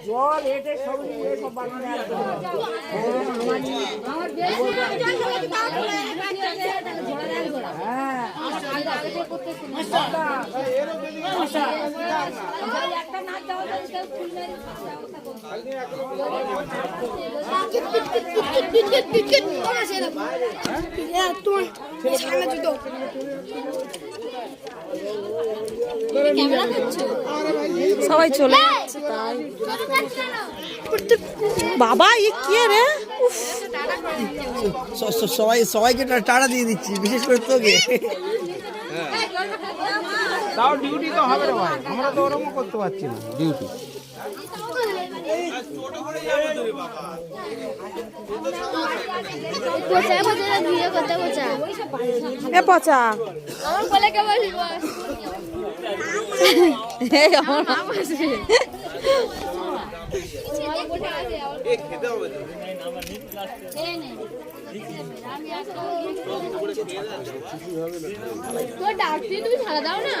জল এটে সব নিয়ে সব বাগানে আসবে। হ্যাঁ সবাই চলে যাচ্ছে তাই। বাবা এ কে রে? সবাইকে টাটা দিয়ে দিচ্ছি, বিশেষ করে তোকে। তাও ডিউটি তো হবে রে ভাই, আমরা তো ওরকম করতে পারছি না ডিউটি। এ পচা ডাকতে তুমি ছাড়া দাও না।